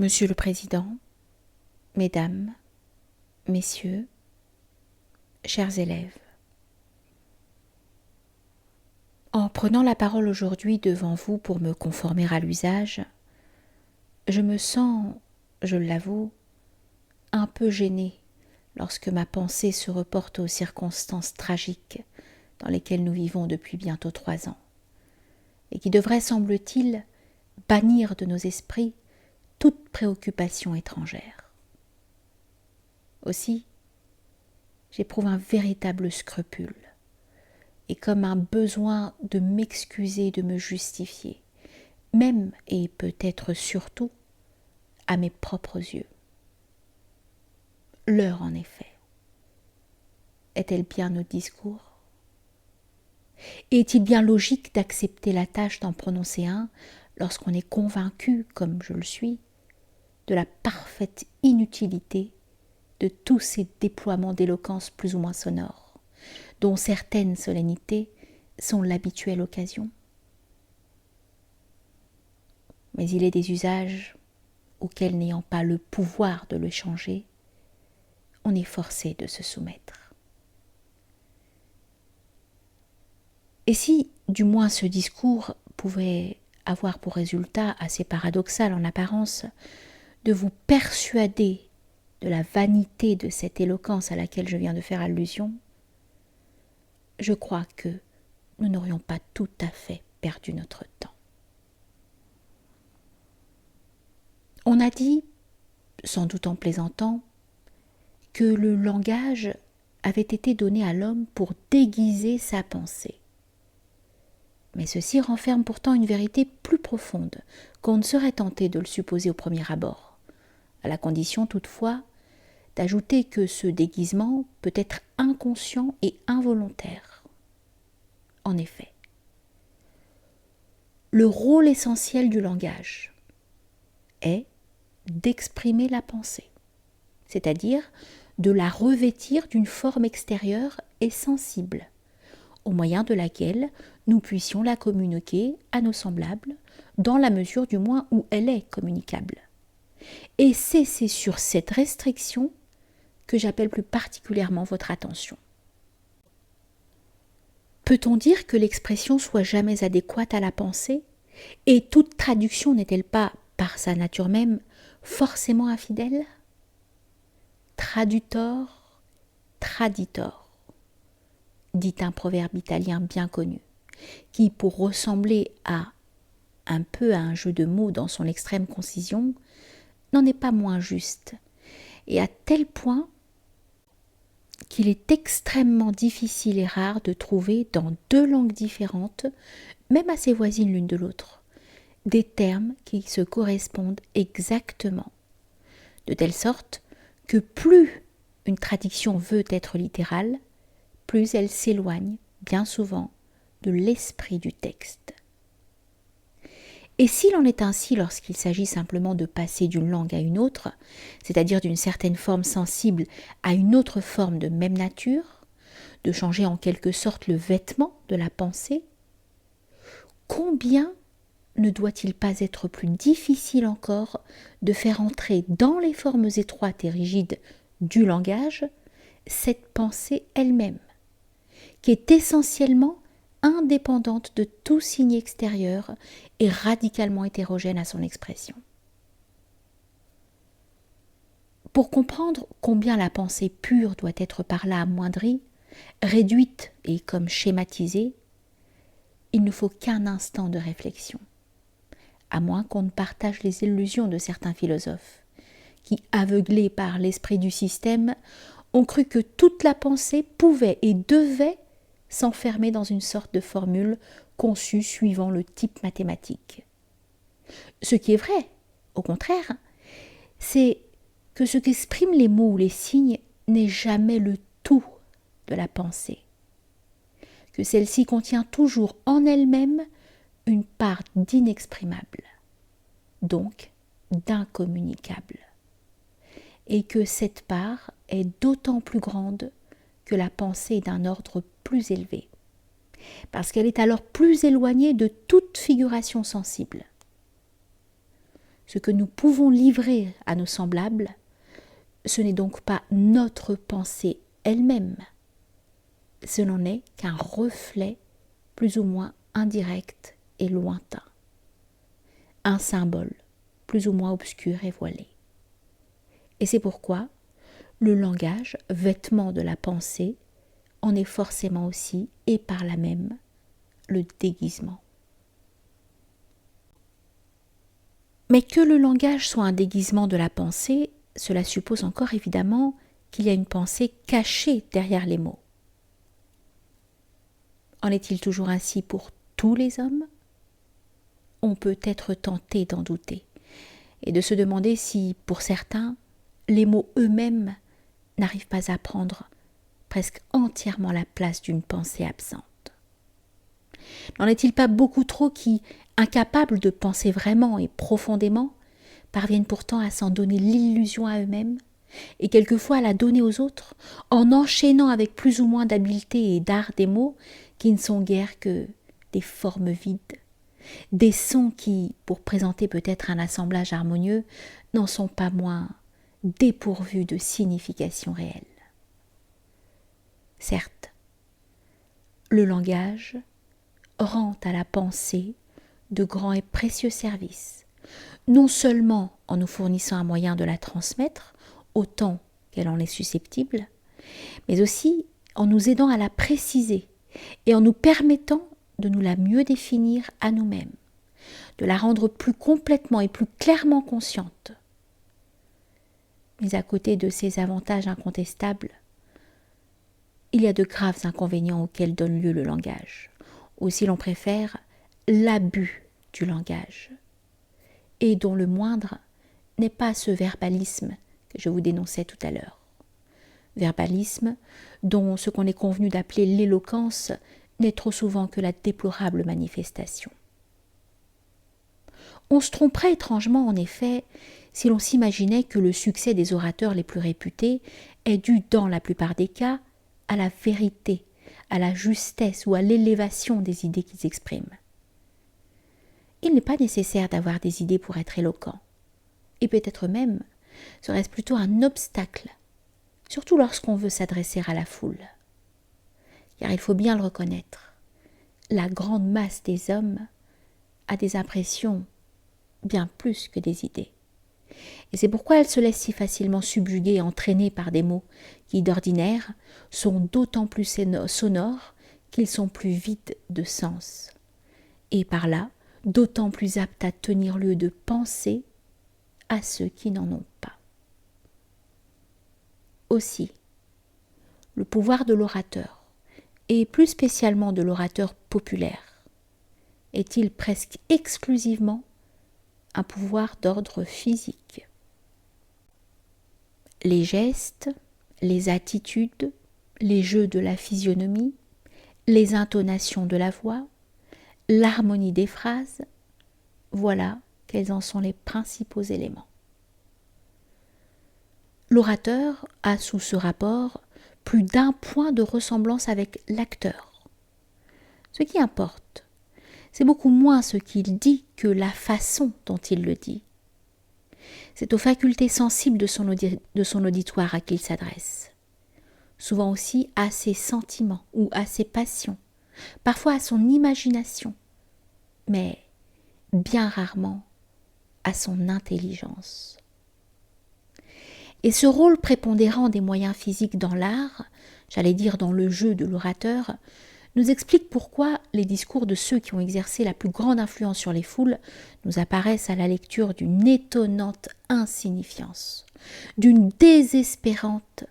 Monsieur le Président, Mesdames, Messieurs, chers élèves, en prenant la parole aujourd'hui devant vous pour me conformer à l'usage, je me sens, je l'avoue, un peu gênée lorsque ma pensée se reporte aux circonstances tragiques dans lesquelles nous vivons depuis bientôt 3 ans, et qui devraient, semble-t-il, bannir de nos esprits toute préoccupation étrangère. Aussi, j'éprouve un véritable scrupule, et comme un besoin de m'excuser, de me justifier, même et peut-être surtout à mes propres yeux. L'heure, en effet, est-elle bien notre discours ? Et est-il bien logique d'accepter la tâche d'en prononcer un lorsqu'on est convaincu, comme je le suis, de la parfaite inutilité de tous ces déploiements d'éloquence plus ou moins sonores, dont certaines solennités sont l'habituelle occasion ? Mais il est des usages auxquels, n'ayant pas le pouvoir de le changer, on est forcé de se soumettre. Et si, du moins, ce discours pouvait avoir pour résultat, assez paradoxal en apparence, de vous persuader de la vanité de cette éloquence à laquelle je viens de faire allusion, je crois que nous n'aurions pas tout à fait perdu notre temps. On a dit, sans doute en plaisantant, que le langage avait été donné à l'homme pour déguiser sa pensée. Mais ceci renferme pourtant une vérité plus profonde qu'on ne serait tenté de le supposer au premier abord, à la condition toutefois d'ajouter que ce déguisement peut être inconscient et involontaire. En effet, le rôle essentiel du langage est d'exprimer la pensée, c'est-à-dire de la revêtir d'une forme extérieure et sensible, au moyen de laquelle nous puissions la communiquer à nos semblables, dans la mesure du moins où elle est communicable. Et c'est sur cette restriction que j'appelle plus particulièrement votre attention. Peut-on dire que l'expression soit jamais adéquate à la pensée ? Et toute traduction n'est-elle pas, par sa nature même, forcément infidèle ? Traductor, traditor, dit un proverbe italien bien connu, qui, pour ressembler un peu à un jeu de mots dans son extrême concision, n'en est pas moins juste, et à tel point qu'il est extrêmement difficile et rare de trouver dans 2 langues différentes, même assez voisines l'une de l'autre, des termes qui se correspondent exactement, de telle sorte que plus une traduction veut être littérale, plus elle s'éloigne, bien souvent, de l'esprit du texte. Et s'il en est ainsi lorsqu'il s'agit simplement de passer d'une langue à une autre, c'est-à-dire d'une certaine forme sensible à une autre forme de même nature, de changer en quelque sorte le vêtement de la pensée, combien ne doit-il pas être plus difficile encore de faire entrer dans les formes étroites et rigides du langage cette pensée elle-même, qui est essentiellement indépendante de tout signe extérieur et radicalement hétérogène à son expression. Pour comprendre combien la pensée pure doit être par là amoindrie, réduite et comme schématisée, il ne faut qu'un instant de réflexion, à moins qu'on ne partage les illusions de certains philosophes, qui, aveuglés par l'esprit du système, ont cru que toute la pensée pouvait et devait s'enfermer dans une sorte de formule conçue suivant le type mathématique. Ce qui est vrai, au contraire, c'est que ce qu'expriment les mots ou les signes n'est jamais le tout de la pensée, que celle-ci contient toujours en elle-même une part d'inexprimable, donc d'incommunicable, et que cette part est d'autant plus grande que la pensée est d'un ordre plus élevé, parce qu'elle est alors plus éloignée de toute figuration sensible. Ce que nous pouvons livrer à nos semblables, ce n'est donc pas notre pensée elle-même. Ce n'en est qu'un reflet plus ou moins indirect et lointain. Un symbole plus ou moins obscur et voilé. Et c'est pourquoi le langage, vêtement de la pensée, en est forcément aussi, et par là même, le déguisement. Mais que le langage soit un déguisement de la pensée, cela suppose encore évidemment qu'il y a une pensée cachée derrière les mots. En est-il toujours ainsi pour tous les hommes ? On peut être tenté d'en douter et de se demander si, pour certains, les mots eux-mêmes n'arrivent pas à prendre presque entièrement la place d'une pensée absente. N'en est-il pas beaucoup trop qui, incapables de penser vraiment et profondément, parviennent pourtant à s'en donner l'illusion à eux-mêmes et quelquefois à la donner aux autres, en enchaînant avec plus ou moins d'habileté et d'art des mots qui ne sont guère que des formes vides, des sons qui, pour présenter peut-être un assemblage harmonieux, n'en sont pas moins dépourvus de signification réelle. Certes, le langage rend à la pensée de grands et précieux services, non seulement en nous fournissant un moyen de la transmettre autant qu'elle en est susceptible, mais aussi en nous aidant à la préciser et en nous permettant de nous la mieux définir à nous-mêmes, de la rendre plus complètement et plus clairement consciente. Mais à côté de ces avantages incontestables, il y a de graves inconvénients auxquels donne lieu le langage. Aussi l'on préfère l'abus du langage, et dont le moindre n'est pas ce verbalisme que je vous dénonçais tout à l'heure. Verbalisme dont ce qu'on est convenu d'appeler l'éloquence n'est trop souvent que la déplorable manifestation. On se tromperait étrangement en effet si l'on s'imaginait que le succès des orateurs les plus réputés est dû dans la plupart des cas à la vérité, à la justesse ou à l'élévation des idées qu'ils expriment. Il n'est pas nécessaire d'avoir des idées pour être éloquent, et peut-être même serait-ce plutôt un obstacle, surtout lorsqu'on veut s'adresser à la foule. Car il faut bien le reconnaître, la grande masse des hommes a des impressions bien plus que des idées. Et c'est pourquoi elle se laisse si facilement subjuguer et entraîner par des mots qui, d'ordinaire, sont d'autant plus sonores qu'ils sont plus vides de sens, et par là, d'autant plus aptes à tenir lieu de pensée à ceux qui n'en ont pas. Aussi, le pouvoir de l'orateur, et plus spécialement de l'orateur populaire, est-il presque exclusivement un pouvoir d'ordre physique. Les gestes, les attitudes, les jeux de la physionomie, les intonations de la voix, l'harmonie des phrases, voilà quels en sont les principaux éléments. L'orateur a sous ce rapport plus d'un point de ressemblance avec l'acteur. Ce qui importe, c'est beaucoup moins ce qu'il dit que la façon dont il le dit. C'est aux facultés sensibles de son auditoire à qui il s'adresse. Souvent aussi à ses sentiments ou à ses passions, parfois à son imagination, mais bien rarement à son intelligence. Et ce rôle prépondérant des moyens physiques dans l'art, j'allais dire dans le jeu de l'orateur, nous explique pourquoi les discours de ceux qui ont exercé la plus grande influence sur les foules nous apparaissent à la lecture d'une étonnante insignifiance, d'une désespérante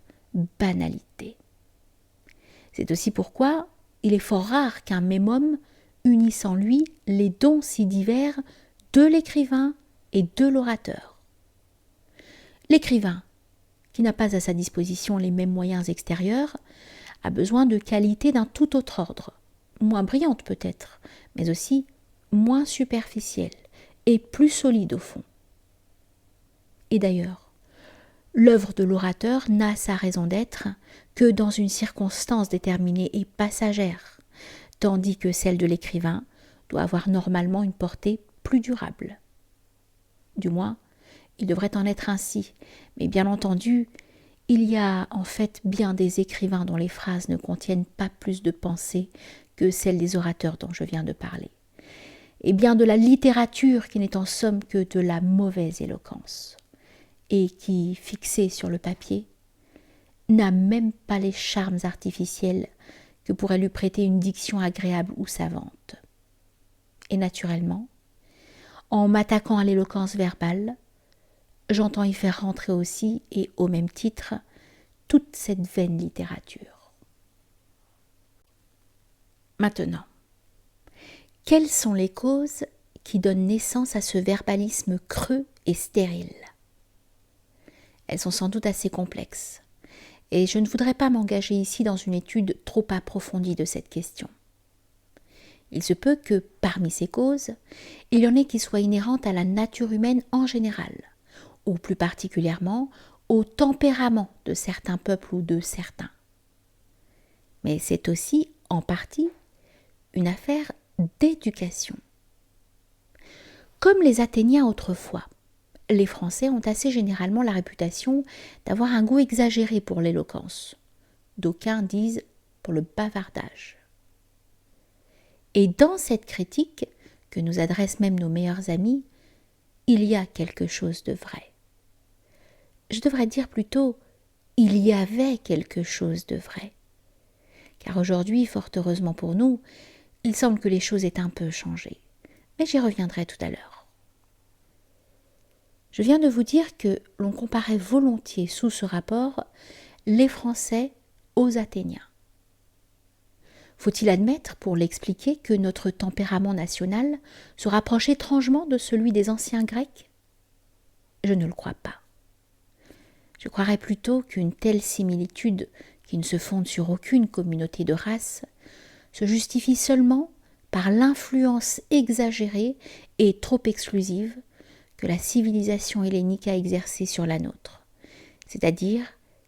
banalité. C'est aussi pourquoi il est fort rare qu'un même homme unisse en lui les dons si divers de l'écrivain et de l'orateur. L'écrivain, qui n'a pas à sa disposition les mêmes moyens extérieurs, a besoin de qualités d'un tout autre ordre, moins brillantes peut-être, mais aussi moins superficielles et plus solides au fond. Et d'ailleurs, l'œuvre de l'orateur n'a sa raison d'être que dans une circonstance déterminée et passagère, tandis que celle de l'écrivain doit avoir normalement une portée plus durable. Du moins, il devrait en être ainsi. Mais bien entendu, il y a en fait bien des écrivains dont les phrases ne contiennent pas plus de pensée que celles des orateurs dont je viens de parler. Et bien de la littérature qui n'est en somme que de la mauvaise éloquence, et qui, fixée sur le papier, n'a même pas les charmes artificiels que pourrait lui prêter une diction agréable ou savante. Et naturellement, en m'attaquant à l'éloquence verbale, j'entends y faire rentrer aussi, et au même titre, toute cette vaine littérature. Maintenant, quelles sont les causes qui donnent naissance à ce verbalisme creux et stérile ? Elles sont sans doute assez complexes, et je ne voudrais pas m'engager ici dans une étude trop approfondie de cette question. Il se peut que, parmi ces causes, il y en ait qui soient inhérentes à la nature humaine en général, ou plus particulièrement au tempérament de certains peuples ou de certains. Mais c'est aussi, en partie, une affaire d'éducation. Comme les Athéniens autrefois, les Français ont assez généralement la réputation d'avoir un goût exagéré pour l'éloquence. D'aucuns disent pour le bavardage. Et dans cette critique, que nous adressent même nos meilleurs amis, il y a quelque chose de vrai. Je devrais dire plutôt, il y avait quelque chose de vrai. Car aujourd'hui, fort heureusement pour nous, il semble que les choses aient un peu changé. Mais j'y reviendrai tout à l'heure. Je viens de vous dire que l'on comparait volontiers sous ce rapport les Français aux Athéniens. Faut-il admettre, pour l'expliquer, que notre tempérament national se rapproche étrangement de celui des anciens Grecs ? Je ne le crois pas. Je croirais plutôt qu'une telle similitude, qui ne se fonde sur aucune communauté de race, se justifie seulement par l'influence exagérée et trop exclusive que la civilisation hellénique a exercée sur la nôtre, c'est-à-dire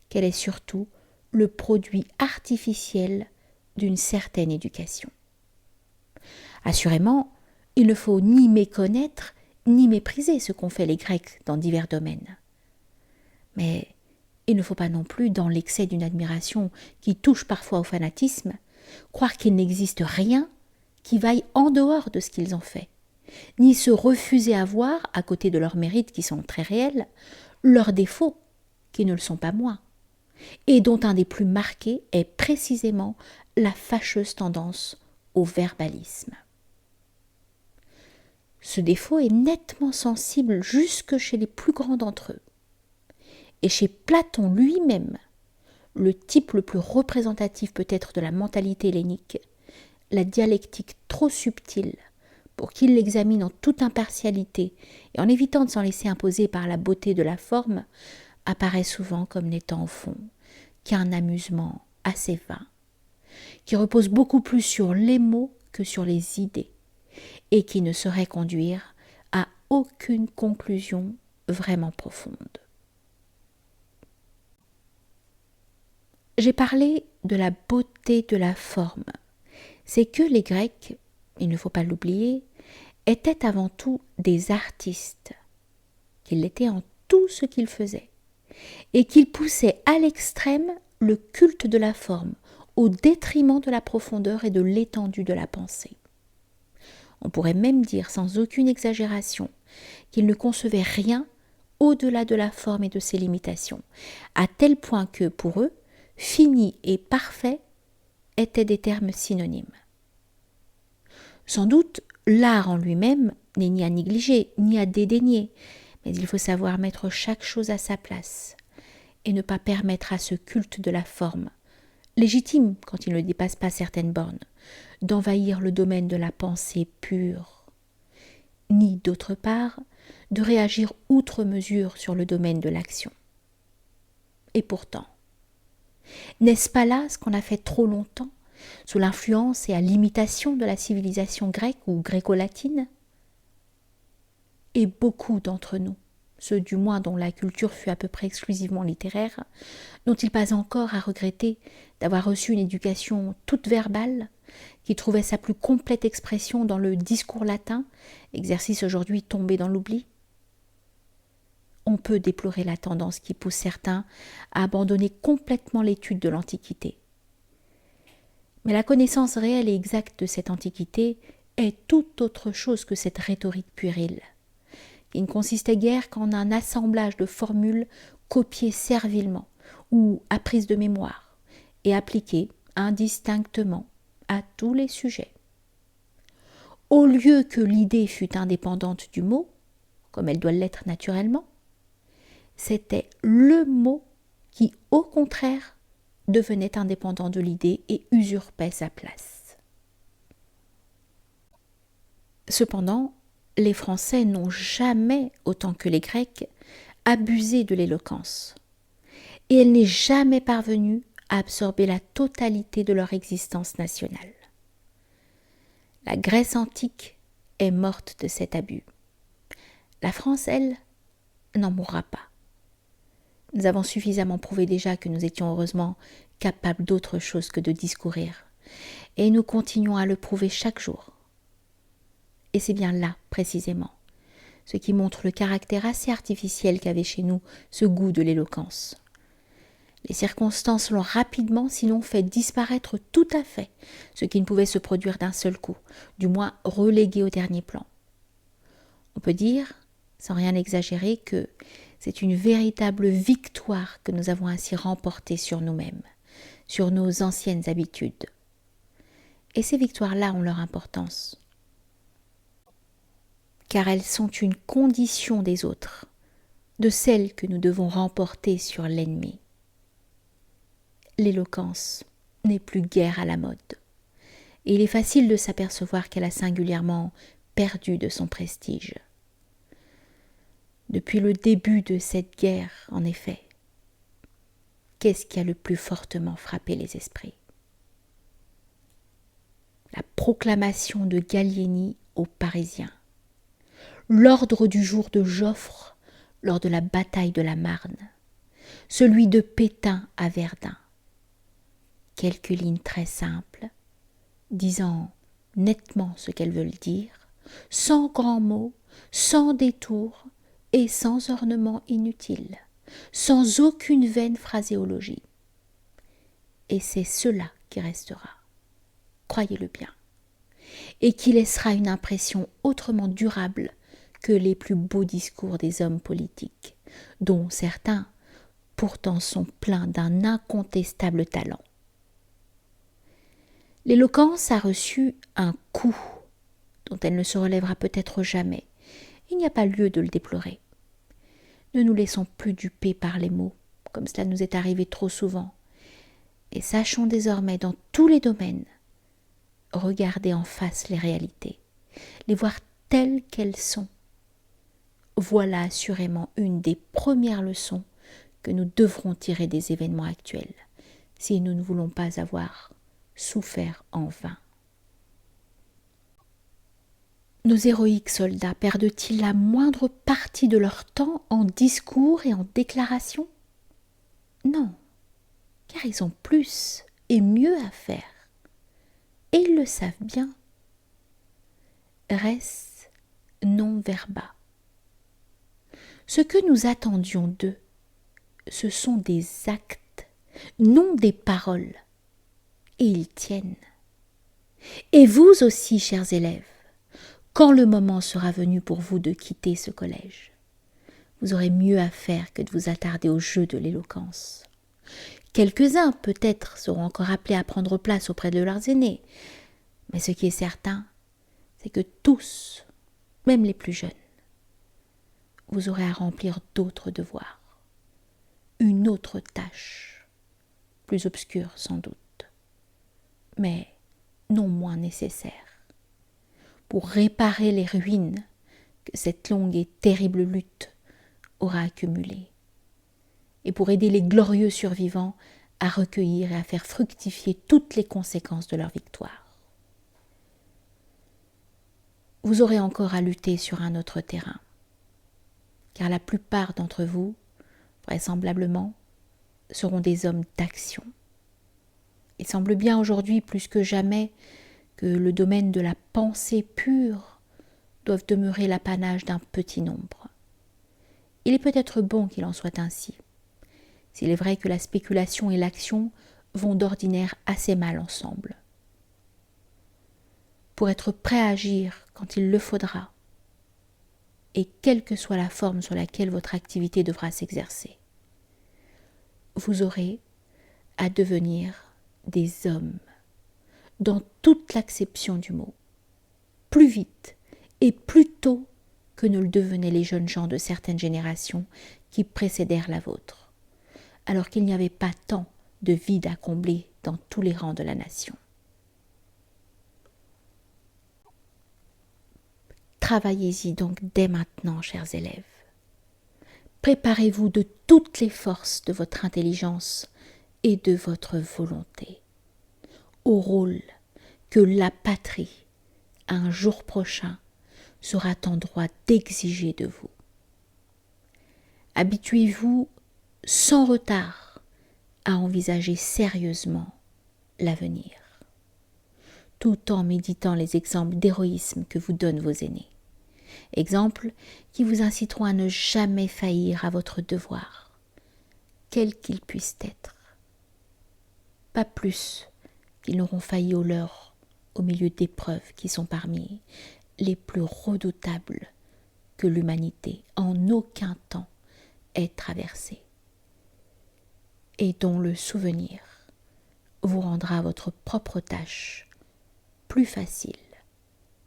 qu'elle est surtout le produit artificiel d'une certaine éducation. Assurément, il ne faut ni méconnaître ni mépriser ce qu'ont fait les Grecs dans divers domaines. Mais il ne faut pas non plus, dans l'excès d'une admiration qui touche parfois au fanatisme, croire qu'il n'existe rien qui vaille en dehors de ce qu'ils ont fait, ni se refuser à voir, à côté de leurs mérites qui sont très réels, leurs défauts qui ne le sont pas moins, et dont un des plus marqués est précisément la fâcheuse tendance au verbalisme. Ce défaut est nettement sensible jusque chez les plus grands d'entre eux. Et chez Platon lui-même, le type le plus représentatif peut-être de la mentalité hellénique, la dialectique trop subtile pour qu'il l'examine en toute impartialité et en évitant de s'en laisser imposer par la beauté de la forme, apparaît souvent comme n'étant au fond qu'un amusement assez vain, qui repose beaucoup plus sur les mots que sur les idées, et qui ne saurait conduire à aucune conclusion vraiment profonde. J'ai parlé de la beauté de la forme. C'est que les Grecs, il ne faut pas l'oublier, étaient avant tout des artistes, qu'ils l'étaient en tout ce qu'ils faisaient, et qu'ils poussaient à l'extrême le culte de la forme, au détriment de la profondeur et de l'étendue de la pensée. On pourrait même dire sans aucune exagération qu'ils ne concevaient rien au-delà de la forme et de ses limitations, à tel point que, pour eux, fini et parfait étaient des termes synonymes. Sans doute, l'art en lui-même n'est ni à négliger, ni à dédaigner, mais il faut savoir mettre chaque chose à sa place et ne pas permettre à ce culte de la forme, légitime quand il ne dépasse pas certaines bornes, d'envahir le domaine de la pensée pure, ni d'autre part de réagir outre mesure sur le domaine de l'action. Et pourtant, n'est-ce pas là ce qu'on a fait trop longtemps, sous l'influence et à l'imitation de la civilisation grecque ou gréco-latine ? Et beaucoup d'entre nous, ceux du moins dont la culture fut à peu près exclusivement littéraire, n'ont-ils pas encore à regretter d'avoir reçu une éducation toute verbale, qui trouvait sa plus complète expression dans le discours latin, exercice aujourd'hui tombé dans l'oubli ? On peut déplorer la tendance qui pousse certains à abandonner complètement l'étude de l'Antiquité. Mais la connaissance réelle et exacte de cette Antiquité est tout autre chose que cette rhétorique puérile, qui ne consistait guère qu'en un assemblage de formules copiées servilement ou apprises de mémoire et appliquées indistinctement à tous les sujets. Au lieu que l'idée fût indépendante du mot, comme elle doit l'être naturellement, c'était le mot qui, au contraire, devenait indépendant de l'idée et usurpait sa place. Cependant, les Français n'ont jamais, autant que les Grecs, abusé de l'éloquence, et elle n'est jamais parvenue à absorber la totalité de leur existence nationale. La Grèce antique est morte de cet abus. La France, elle, n'en mourra pas. Nous avons suffisamment prouvé déjà que nous étions heureusement capables d'autre chose que de discourir, et nous continuons à le prouver chaque jour. Et c'est bien là, précisément, ce qui montre le caractère assez artificiel qu'avait chez nous ce goût de l'éloquence. Les circonstances l'ont rapidement, sinon fait disparaître tout à fait, ce qui ne pouvait se produire d'un seul coup, du moins relégué au dernier plan. On peut dire, sans rien exagérer, que c'est une véritable victoire que nous avons ainsi remportée sur nous-mêmes, sur nos anciennes habitudes. Et ces victoires-là ont leur importance, car elles sont une condition des autres, de celles que nous devons remporter sur l'ennemi. L'éloquence n'est plus guère à la mode, et il est facile de s'apercevoir qu'elle a singulièrement perdu de son prestige. Depuis le début de cette guerre, en effet, qu'est-ce qui a le plus fortement frappé les esprits? La proclamation de Gallieni aux Parisiens, l'ordre du jour de Joffre lors de la bataille de la Marne, celui de Pétain à Verdun. Quelques lignes très simples, disant nettement ce qu'elles veulent dire, sans grands mots, sans détour et sans ornement inutile, sans aucune vaine phraséologie. Et c'est cela qui restera, croyez-le bien, et qui laissera une impression autrement durable que les plus beaux discours des hommes politiques, dont certains pourtant sont pleins d'un incontestable talent. L'éloquence a reçu un coup dont elle ne se relèvera peut-être jamais. Il n'y a pas lieu de le déplorer. Ne nous laissons plus duper par les mots, comme cela nous est arrivé trop souvent, et sachons désormais dans tous les domaines regarder en face les réalités, les voir telles qu'elles sont. Voilà assurément une des premières leçons que nous devrons tirer des événements actuels, si nous ne voulons pas avoir souffert en vain. Nos héroïques soldats perdent-ils la moindre partie de leur temps en discours et en déclarations? Non, car ils ont plus et mieux à faire, et ils le savent bien. Res non verba. Ce que nous attendions d'eux, ce sont des actes, non des paroles, et ils tiennent. Et vous aussi, chers élèves, quand le moment sera venu pour vous de quitter ce collège, vous aurez mieux à faire que de vous attarder au jeu de l'éloquence. Quelques-uns, peut-être, seront encore appelés à prendre place auprès de leurs aînés, mais ce qui est certain, c'est que tous, même les plus jeunes, vous aurez à remplir d'autres devoirs, une autre tâche, plus obscure sans doute, mais non moins nécessaire, pour réparer les ruines que cette longue et terrible lutte aura accumulées, et pour aider les glorieux survivants à recueillir et à faire fructifier toutes les conséquences de leur victoire. Vous aurez encore à lutter sur un autre terrain, car la plupart d'entre vous, vraisemblablement, seront des hommes d'action. Il semble bien aujourd'hui plus que jamais que le domaine de la pensée pure doive demeurer l'apanage d'un petit nombre. Il est peut-être bon qu'il en soit ainsi. S'il est vrai que la spéculation et l'action vont d'ordinaire assez mal ensemble. Pour être prêt à agir quand il le faudra, et quelle que soit la forme sur laquelle votre activité devra s'exercer, vous aurez à devenir des hommes, dans toute l'acception du mot, plus vite et plus tôt que ne le devenaient les jeunes gens de certaines générations qui précédèrent la vôtre, alors qu'il n'y avait pas tant de vide à combler dans tous les rangs de la nation. Travaillez-y donc dès maintenant, chers élèves. Préparez-vous de toutes les forces de votre intelligence et de votre volonté au rôle que la patrie, un jour prochain, sera en droit d'exiger de vous. Habituez-vous sans retard à envisager sérieusement l'avenir, tout en méditant les exemples d'héroïsme que vous donnent vos aînés. Exemples qui vous inciteront à ne jamais faillir à votre devoir, quel qu'il puisse être. Pas plus qu'ils n'auront failli au leur au milieu d'épreuves qui sont parmi les plus redoutables que l'humanité en aucun temps ait traversées, et dont le souvenir vous rendra votre propre tâche plus facile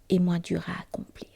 et moins dure à accomplir.